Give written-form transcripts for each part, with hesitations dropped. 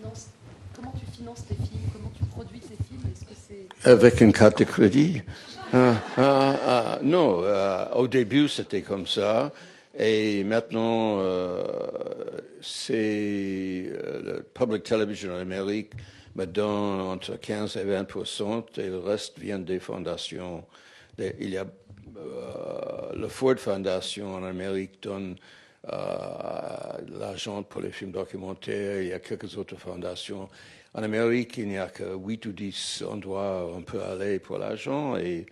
tu finances tes films? Comment tu produis tes films? Est-ce que c'est... Avec une carte de crédit? Non, au début c'était comme ça. Et maintenant, c'est le public television en Amérique me donne entre 15 et 20%, et le reste vient des fondations. Il y a le Ford Foundation en Amérique donne l'argent pour les films documentaires. Il y a quelques autres fondations. En Amérique, il n'y a que 8 ou 10 endroits où on peut aller pour l'argent, et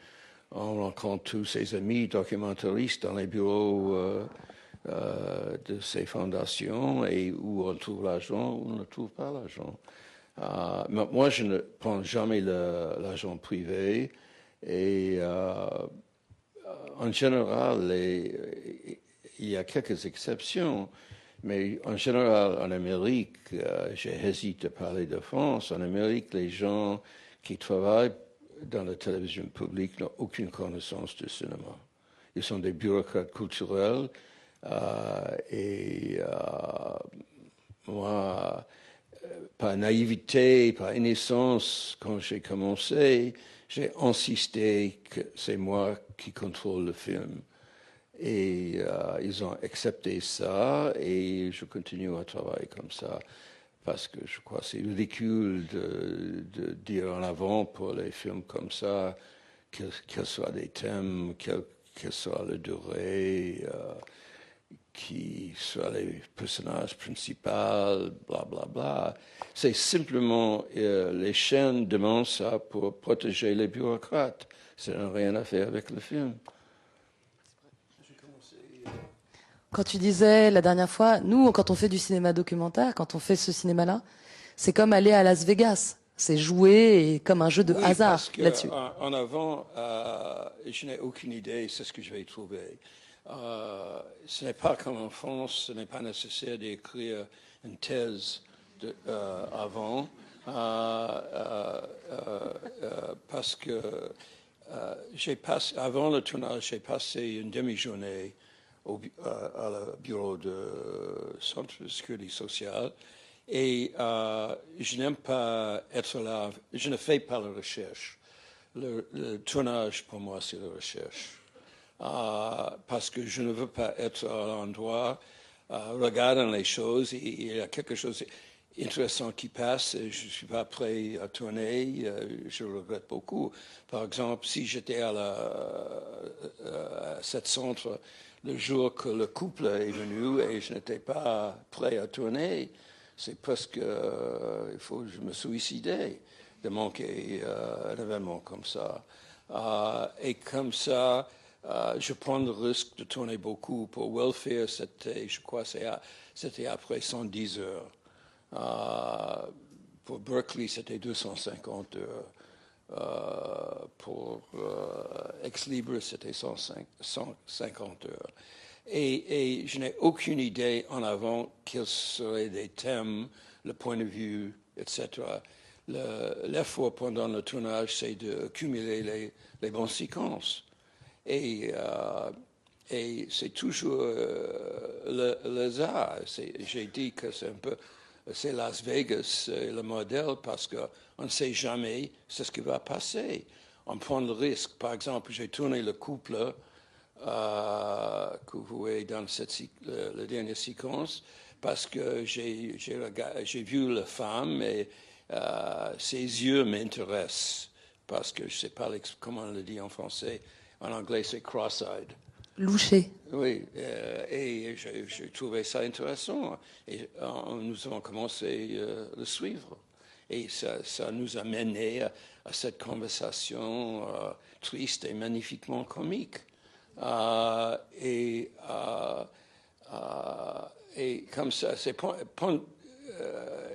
on rencontre tous ses amis documentaristes dans les bureaux de ces fondations, et où on trouve l'argent, où on ne trouve pas l'argent. Moi, je ne prends jamais l'argent privé, et en général, il y a quelques exceptions, mais en général, en Amérique, j'hésite à parler de France, en Amérique, les gens qui travaillent dans la télévision publique n'ont aucune connaissance du cinéma. Ils sont des bureaucrates culturels, et moi, par naïveté, par innocence, quand j'ai commencé, j'ai insisté que c'est moi qui contrôle le film. Et ils ont accepté ça, et je continue à travailler comme ça, parce que je crois que c'est ridicule de dire en avant pour les films comme ça, quels soient les thèmes, quelle soit la durée, qui soient les personnages principaux, bla bla bla. C'est simplement les chaînes demandent ça pour protéger les bureaucrates. Ça n'a rien à faire avec le film. Quand tu disais la dernière fois, nous, quand on fait du cinéma documentaire, quand on fait ce cinéma-là, c'est comme aller à Las Vegas. C'est jouer et comme un jeu de hasard là-dessus. En avant, je n'ai aucune idée, c'est ce que je vais trouver. Ce n'est pas comme en France, ce n'est pas nécessaire d'écrire une thèse avant, parce que avant le tournage, j'ai passé une demi-journée à le bureau de Centre de sécurité sociale, et je n'aime pas être là, je ne fais pas la recherche. Le tournage, pour moi, c'est la recherche. Parce que je ne veux pas être à l'endroit, regardant les choses, et il y a quelque chose d'intéressant qui passe, et je ne suis pas prêt à tourner, je regrette beaucoup. Par exemple, si j'étais à cet centre le jour que le couple est venu et je n'étais pas prêt à tourner, c'est presque, il faut que je me suicidais de manquer un événement comme ça. Et comme ça, je prends le risque de tourner beaucoup. Pour Welfare, je crois, c'était après 110 heures. Pour Berkeley, c'était 250 heures. Pour Ex Libris, c'était 150 heures. Et je n'ai aucune idée en avant quels seraient les thèmes, le point de vue, etc. L'effort pendant le tournage, c'est d'accumuler les bonnes séquences. Et c'est toujours le hasard. J'ai dit que c'est Las Vegas, le modèle, parce qu'on ne sait jamais ce qui va passer. On prend le risque. Par exemple, j'ai tourné le couple que vous voyez dans la dernière séquence, parce que j'ai vu la femme et ses yeux m'intéressent, parce que je ne sais pas comment on le dit en français. En anglais, c'est cross-eyed. Louché. Oui, et j'ai trouvé ça intéressant. Et nous avons commencé à le suivre. Et ça nous a mené à cette conversation triste et magnifiquement comique. Et comme ça,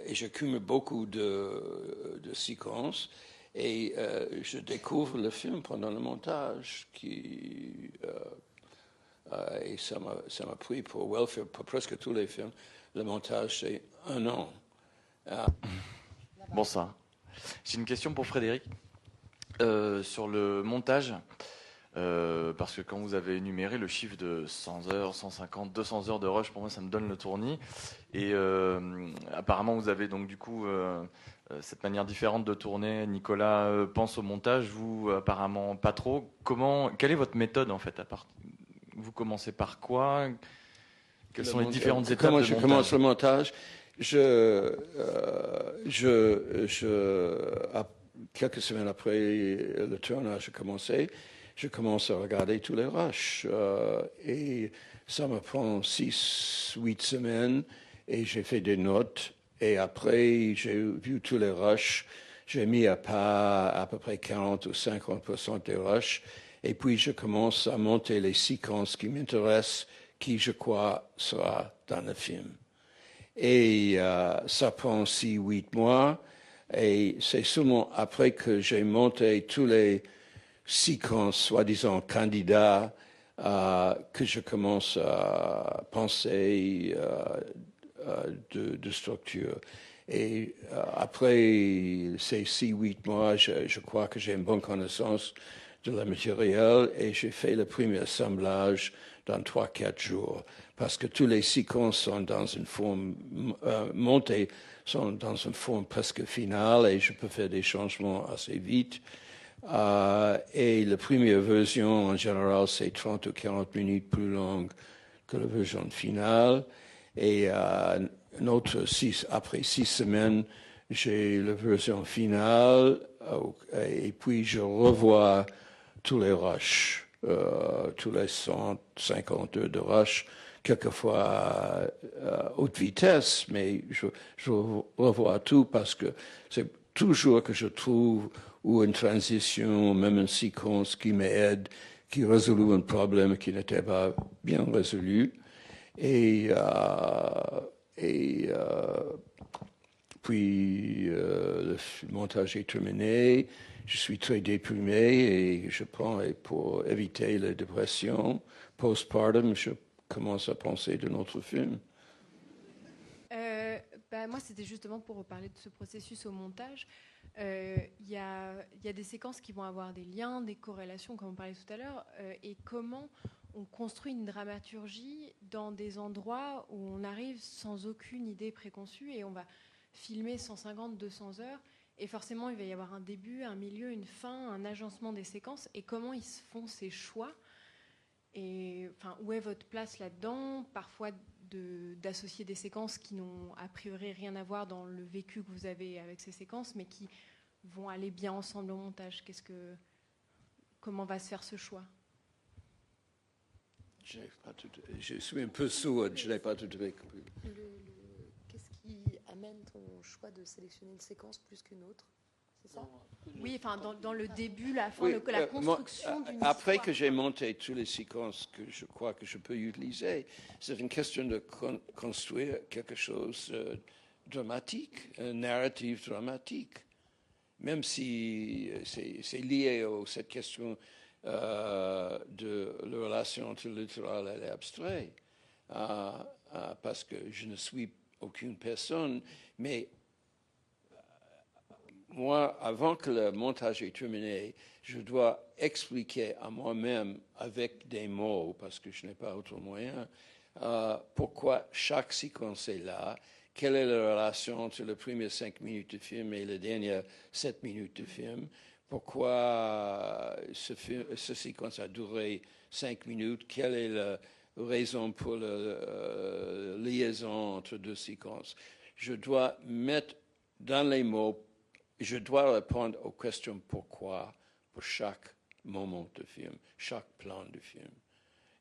et j'accumule beaucoup de séquences, et je découvre le film pendant le montage, et ça m'a pris pour Welfare, pour presque tous les films, le montage c'est 1 an. Bonsoir. J'ai une question pour Frédéric sur le montage. Parce que quand vous avez énuméré le chiffre de 100 heures, 150, 200 heures de rush, pour moi ça me donne le tournis. Et apparemment vous avez donc du coup cette manière différente de tourner. Nicolas pense au montage, vous apparemment pas trop. Quelle est votre méthode en fait vous commencez par quoi? Quelles sont les différentes étapes Comment de je montage? commence le montage? Quelques semaines après le tournage a commencé, je commence à regarder tous les rushs. Et ça me prend 6, 8 semaines et j'ai fait des notes. Et après, j'ai vu tous les rushs. J'ai mis à part à peu près 40 ou 50% des rushs. Et puis, je commence à monter les séquences qui m'intéressent, qui, je crois, sera dans le film. Et ça prend 6, 8 mois. Et c'est seulement après que j'ai monté tous les séquences, soi-disant candidats, que je commence à penser de structure. Et après ces 6, 8 mois, je crois que j'ai une bonne connaissance de la matériel et j'ai fait le premier assemblage dans 3, 4 jours parce que tous les séquences sont dans une forme montées, sont dans une forme presque finale et je peux faire des changements assez vite. Et la première version, en général, c'est 30 ou 40 minutes plus longue que la version finale. Et après 6 semaines, j'ai la version finale et puis je revois tous les rushs, tous les 150 heures de rush, quelquefois à haute vitesse, mais je revois tout parce que c'est toujours que je trouve ou une transition, même une séquence qui m'aide, qui résout un problème qui n'était pas bien résolu. Et puis le montage est terminé. Je suis très déprimé et je prends, pour éviter la dépression postpartum, je commence à penser de notre film. Moi, c'était justement pour parler de ce processus au montage. Il y a des séquences qui vont avoir des liens, des corrélations, comme on parlait tout à l'heure, et comment on construit une dramaturgie dans des endroits où on arrive sans aucune idée préconçue et on va filmer 150, 200 heures et forcément il va y avoir un début, un milieu, une fin, un agencement des séquences et comment ils se font ces choix et enfin, où est votre place là-dedans, parfois d'associer des séquences qui n'ont a priori rien à voir dans le vécu que vous avez avec ces séquences mais qui vont aller bien ensemble au montage. Comment va se faire ce choix? Je suis un peu sourde, je n'ai pas tout à fait compris. Qu'est-ce qui amène ton choix de sélectionner une séquence plus qu'une autre? C'est ça? Oui, enfin, dans le début, la fin, la construction d'une après histoire. que j'ai monté toutes les séquences que je crois que je peux utiliser, c'est une question de construire quelque chose de dramatique, un narratif dramatique. Même si c'est lié à cette question de la relation entre le littéral et l'abstrait, parce que je ne suis aucune personne, mais moi, avant que le montage est terminé, je dois expliquer à moi-même avec des mots, parce que je n'ai pas autre moyen, pourquoi chaque séquence est là, quelle est la relation entre les premières 5 minutes de film et les dernières 7 minutes de film, pourquoi ce séquence a duré 5 minutes, quelle est la raison pour la liaison entre deux séquences. Je dois mettre dans les mots, je dois répondre aux questions pourquoi pour chaque moment de film, chaque plan de film.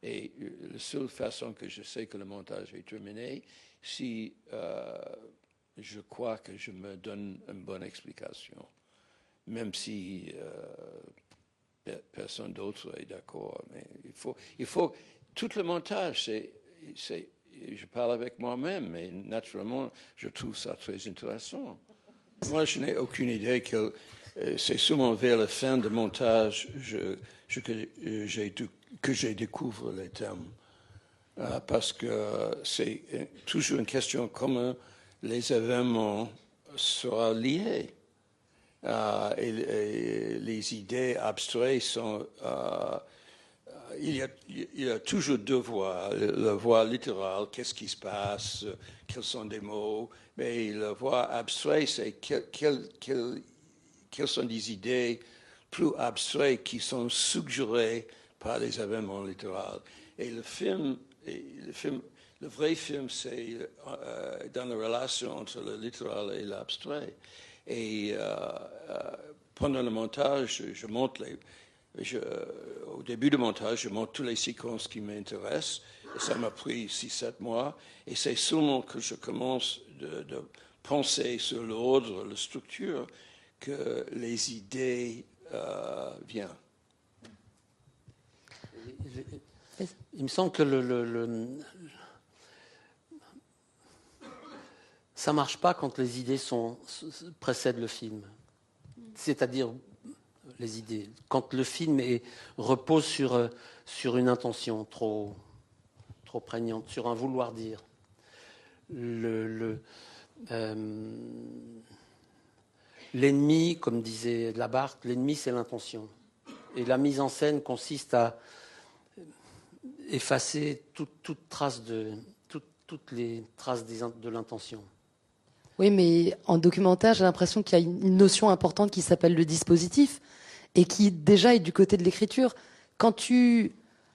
Et la seule façon que je sais que le montage est terminé, si je crois que je me donne une bonne explication, même si personne d'autre est d'accord. Mais il faut tout le montage, je parle avec moi-même, mais naturellement, je trouve ça très intéressant. Moi, je n'ai aucune idée que c'est seulement vers la fin du montage que j'ai découvert les thèmes. Parce que c'est toujours une question comment les événements seront liés. Et les idées abstraites sont il y a toujours deux voix. La voix littérale, qu'est-ce qui se passe, quels sont des mots, mais la voix abstraite, c'est quelles sont des idées plus abstraites qui sont suggérées par les événements littéraux. Et le vrai film, c'est dans la relation entre le littéral et l'abstrait. Et pendant le montage, au début du montage, je monte toutes les séquences qui m'intéressent. Ça m'a pris 6-7 mois. Et c'est seulement que je commence de penser sur l'ordre, la structure, que les idées viennent. Il me semble que ça ne marche pas quand les idées précèdent le film. C'est-à-dire les idées. Quand le film repose sur une intention trop prégnante, sur un vouloir dire. L'ennemi, comme disait Labarthe, l'ennemi c'est l'intention. Et la mise en scène consiste à effacer toutes les traces de l'intention. Oui, mais en documentaire, j'ai l'impression qu'il y a une notion importante qui s'appelle le dispositif et qui déjà est du côté de l'écriture. Quand tu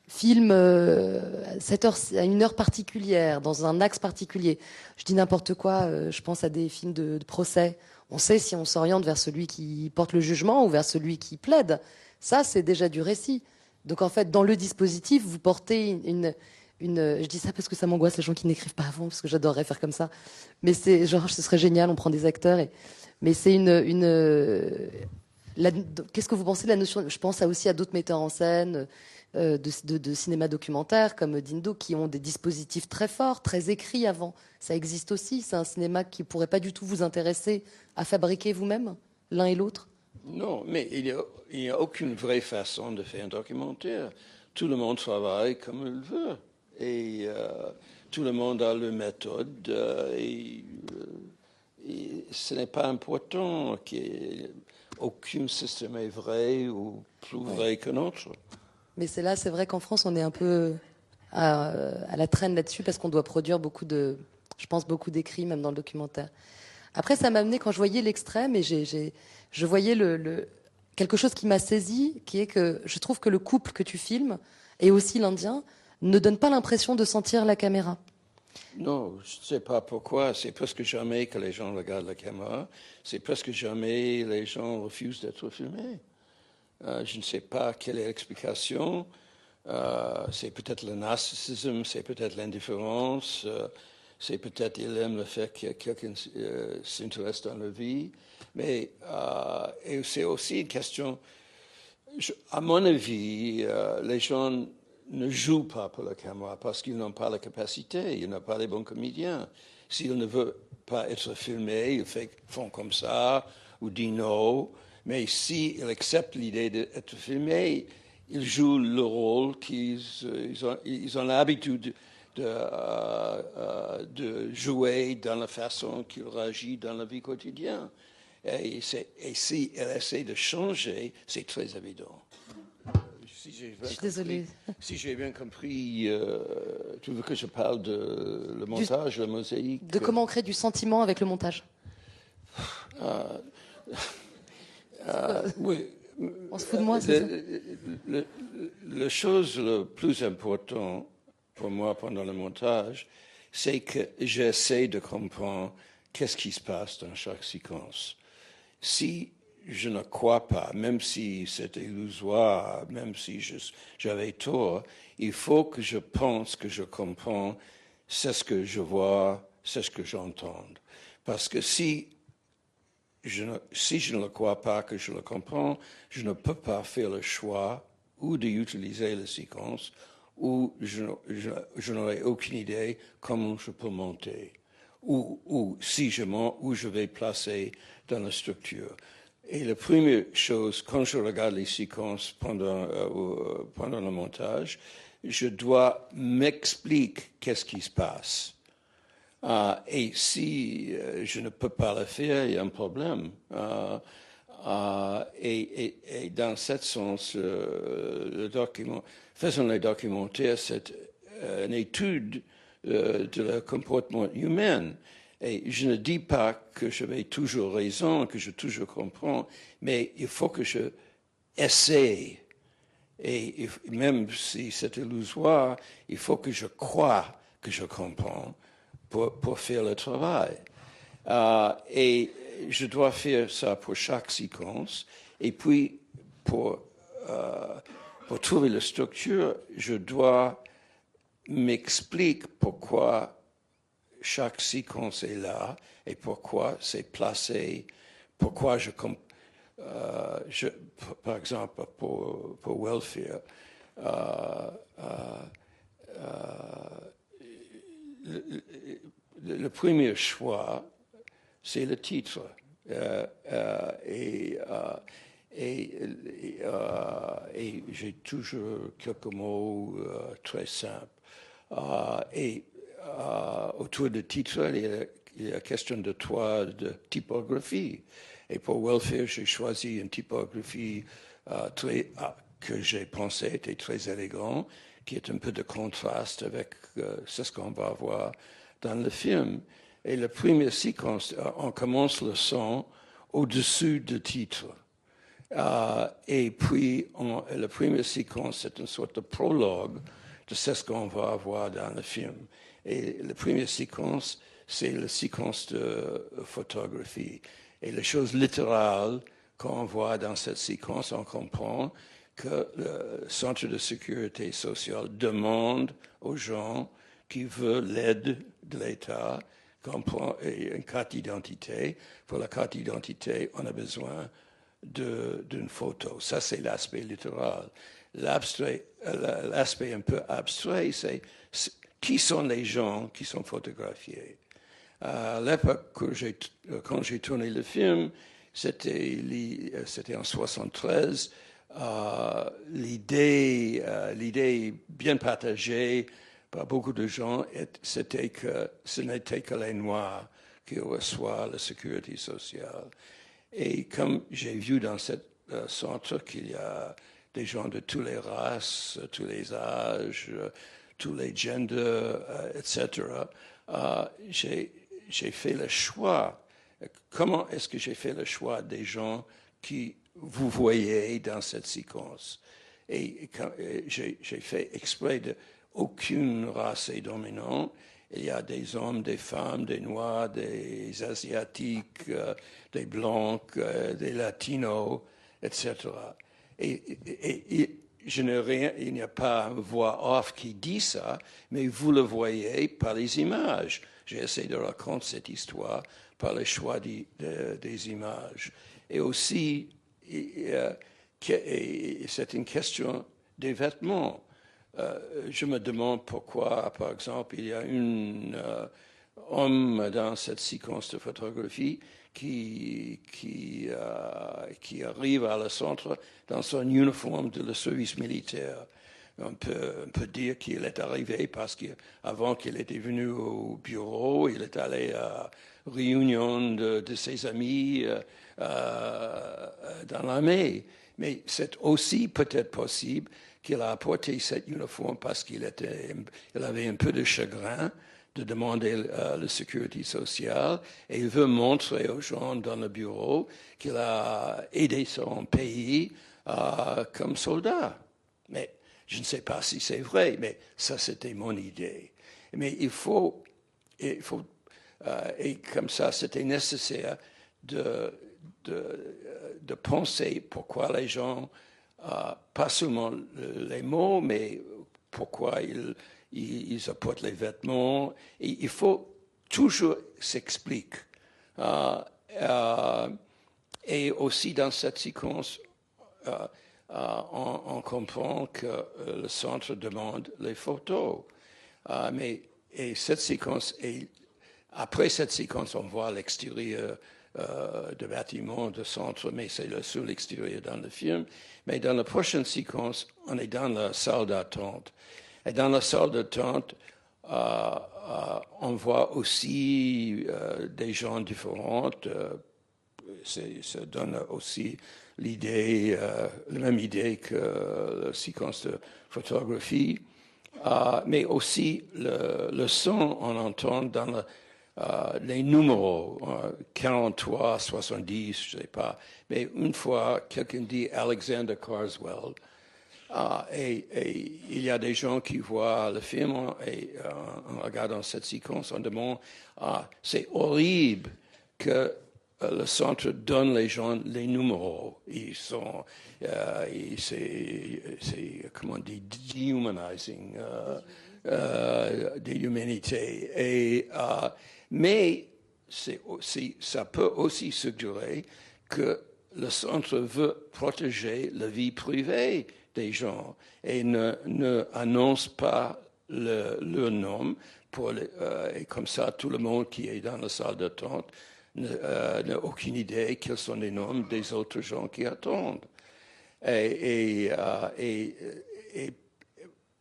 filmes à une heure particulière, dans un axe particulier, je dis n'importe quoi, je pense à des films de procès, on sait si on s'oriente vers celui qui porte le jugement ou vers celui qui plaide. Ça, c'est déjà du récit. Donc en fait, dans le dispositif, vous portez je dis ça parce que ça m'angoisse les gens qui n'écrivent pas avant, parce que j'adorerais faire comme ça. Mais c'est genre, ce serait génial, on prend des acteurs. Mais c'est qu'est-ce que vous pensez de la notion? Je pense aussi à d'autres metteurs en scène de cinéma documentaire comme Dindo qui ont des dispositifs très forts, très écrits avant. Ça existe aussi. C'est un cinéma qui pourrait pas du tout vous intéresser à fabriquer vous-même, l'un et l'autre. Non, mais il n'y a aucune vraie façon de faire un documentaire. Tout le monde travaille comme il veut. Et tout le monde a leur méthode. Et ce n'est pas important qu'aucun système est vrai ou plus vrai qu'un autre. Mais c'est vrai qu'en France, on est un peu à la traîne là-dessus parce qu'on doit produire beaucoup d'écrits, même dans le documentaire. Après, ça m'a amené quand je voyais l'extrême et je voyais quelque chose qui m'a saisi, qui est que je trouve que le couple que tu filmes, et aussi l'Indien, ne donne pas l'impression de sentir la caméra. Non, je ne sais pas pourquoi. C'est presque jamais que les gens regardent la caméra. C'est presque jamais les gens refusent d'être filmés. Je ne sais pas quelle est l'explication. C'est peut-être le narcissisme, c'est peut-être l'indifférence, c'est peut-être qu'ils aiment le fait que quelqu'un s'intéresse dans leur vie. Mais et c'est aussi une question, à mon avis, les gens ne jouent pas pour la caméra parce qu'ils n'ont pas la capacité, ils n'ont pas les bons comédiens. S'ils ne veulent pas être filmés, ils font comme ça ou disent non. Mais s'ils acceptent l'idée d'être filmés, ils jouent le rôle qu'ils ont l'habitude de jouer dans la façon qu'ils réagissent dans la vie quotidienne. Et si elle essaie de changer, c'est très évident. Je suis désolée. Si j'ai bien compris, tu veux que je parle de le montage, la mosaïque? De comment on crée du sentiment avec le montage. Oui. On se fout de moi, c'est ça? La chose la plus importante pour moi pendant le montage, c'est que j'essaie de comprendre qu'est-ce qui se passe dans chaque séquence. Si je ne crois pas, même si c'est illusoire, même si j'avais tort, il faut que je pense que je comprends, c'est ce que je vois, c'est ce que j'entends. Parce que si je ne le crois pas, que je le comprends, je ne peux pas faire le choix ou d'utiliser la séquence, ou je n'aurai aucune idée comment je peux monter, ou si je monte, où je vais placer dans la structure. Et la première chose, quand je regarde les séquences pendant le montage, je dois m'expliquer qu'est-ce qui se passe. Et si je ne peux pas le faire, il y a un problème. Et dans ce sens, faisant le documentaire, c'est une étude de le comportement humain. Et je ne dis pas que j'avais toujours raison, que je toujours comprends, mais il faut que je essaie. Et même si c'est illusoire, il faut que je croie que je comprends pour faire le travail. Et je dois faire ça pour chaque séquence. Et puis, pour trouver la structure, je dois m'expliquer pourquoi chaque séquence est là et pourquoi c'est placé, pourquoi par exemple, pour Welfare, le premier choix, c'est le titre. Et j'ai toujours quelques mots très simples. Autour du titre, il y a question de typographie. Et pour Welfare, j'ai choisi une typographie que j'ai pensé était très élégante, qui est un peu de contraste avec ce qu'on va voir dans le film. Et la première séquence, on commence le son au-dessus du titre. Et puis, la première séquence, c'est une sorte de prologue de ce qu'on va avoir dans le film. Et la première séquence, c'est la séquence de photographie. Et les choses littérales qu'on voit dans cette séquence, on comprend que le Centre de sécurité sociale demande aux gens qui veulent l'aide de l'État une carte d'identité. Pour la carte d'identité, on a besoin d'une photo. Ça, c'est l'aspect littéral. L'aspect un peu abstrait, c'est qui sont les gens qui sont photographiés. À l'époque, quand j'ai tourné le film, c'était en 1973. L'idée bien partagée par beaucoup de gens, c'était que ce n'était que les Noirs qui reçoivent la sécurité sociale. Et comme j'ai vu dans ce centre qu'il y a des gens de toutes les races, tous les âges, tous les genders, etc., j'ai fait le choix. Comment est-ce que j'ai fait le choix des gens qui vous voyez dans cette séquence? Et j'ai fait exprès d'aucune race est dominante. Il y a des hommes, des femmes, des noirs, des asiatiques, des blancs, des latinos, etc. Et il n'y a pas une voix off qui dit ça, mais vous le voyez par les images. J'ai essayé de raconter cette histoire par le choix des images. Et aussi, c'est une question des vêtements. Je me demande pourquoi, par exemple, il y a un homme dans cette séquence de photographie qui arrive à le centre dans son uniforme de le service militaire. On peut dire qu'il est arrivé parce qu'avant qu'il était venu au bureau, il est allé à une réunion de ses amis dans l'armée. Mais c'est aussi peut-être possible qu'il a apporté cet uniforme parce qu'il avait un peu de chagrin de demander la sécurité sociale et il veut montrer aux gens dans le bureau qu'il a aidé son pays comme soldat. Mais je ne sais pas si c'est vrai, mais ça c'était mon idée. Mais il faut et comme ça c'était nécessaire de penser pourquoi les gens, pas seulement les mots, mais pourquoi ils apportent les vêtements. Et il faut toujours s'expliquer. Et aussi dans cette séquence, on comprend que le centre demande les photos. Cette séquence, après cette séquence, on voit l'extérieur de bâtiments, de centre, mais c'est le seul extérieur dans le film. Mais dans la prochaine séquence, on est dans la salle d'attente. Et dans la salle d'attente, on voit aussi des gens différents. ça donne aussi l'idée, la même idée que la séquence de photographie, mais aussi le son, on entend dans les numéros, 43, 70, je ne sais pas. Mais une fois, quelqu'un dit Alexander Carswell, et il y a des gens qui voient le film et en regardant cette séquence, on demande, c'est horrible que le centre donne les gens les numéros. Ils sont, c'est comment on dit, dehumanizing des humanités. Mais ça peut aussi suggérer que le centre veut protéger la vie privée des gens et ne annonce pas leur nom et comme ça tout le monde qui est dans la salle d'attente n'a aucune idée quels sont les noms des autres gens qui attendent. Et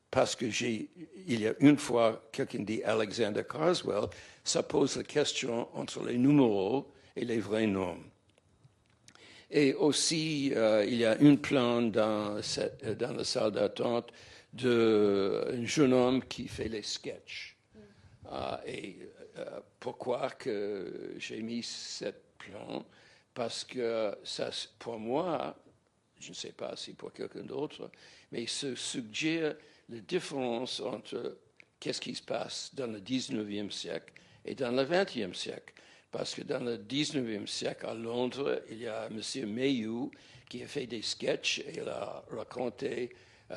parce que il y a une fois quelqu'un dit Alexander Carswell, ça pose la question entre les numéros et les vrais noms. Et aussi, il y a un plan dans la salle d'attente d'un jeune homme qui fait les sketchs. Pourquoi que j'ai mis ce plan? Parce que ça, pour moi, je ne sais pas si pour quelqu'un d'autre, mais ça suggère la différence entre qu'est-ce qui se passe dans le 19e siècle et dans le 20e siècle. Parce que dans le 19e siècle, à Londres, il y a M. Mayhew qui a fait des sketchs et il a raconté le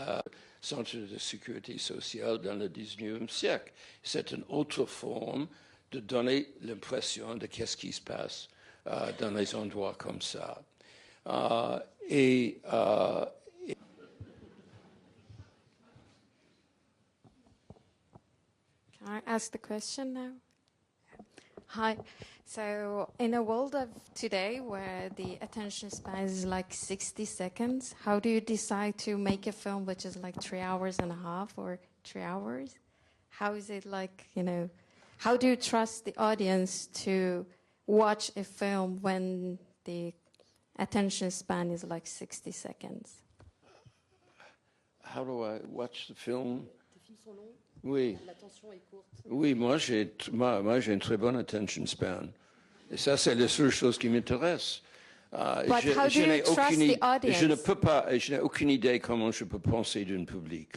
centre de sécurité sociale dans le 19e siècle. C'est une autre forme de donner l'impression de qu'est-ce qui se passe dans les endroits comme ça. Can I ask the question now? Hi. So, in a world of today where the attention span is like 60 seconds, how do you decide to make a film which is like 3 hours and a half or 3 hours? How is it like, how do you trust the audience to watch a film when the attention span is like 60 seconds? How do I watch the film? Tes films sont longs? Oui. L'attention est courte. Oui, moi j'ai une très bonne attention span. Et ça, c'est la seule chose qui m'intéresse. Je ne peux pas, je n'ai aucune idée comment je peux penser d'un public.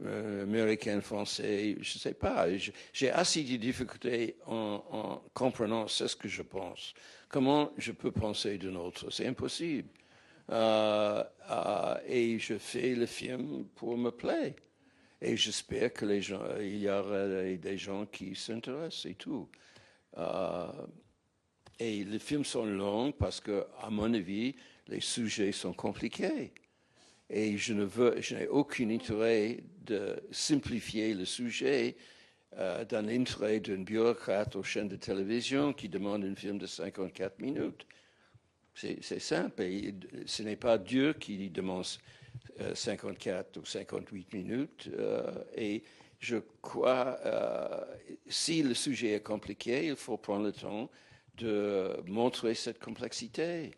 Américain, français, je ne sais pas. J'ai assez de difficultés en comprenant ce que je pense. Comment je peux penser d'un autre? C'est impossible. Et je fais le film pour me plaire. Et j'espère que il y aura des gens qui s'intéressent et tout. Et les films sont longs parce que, à mon avis, les sujets sont compliqués. Et je n'ai aucun intérêt de simplifier le sujet dans l'intérêt d'un bureaucrate aux chaînes de télévision qui demande un film de 54 minutes. C'est simple. Et ce n'est pas Dieu qui demande 54 ou 58 minutes. Et je crois, si le sujet est compliqué, il faut prendre le temps de montrer cette complexité.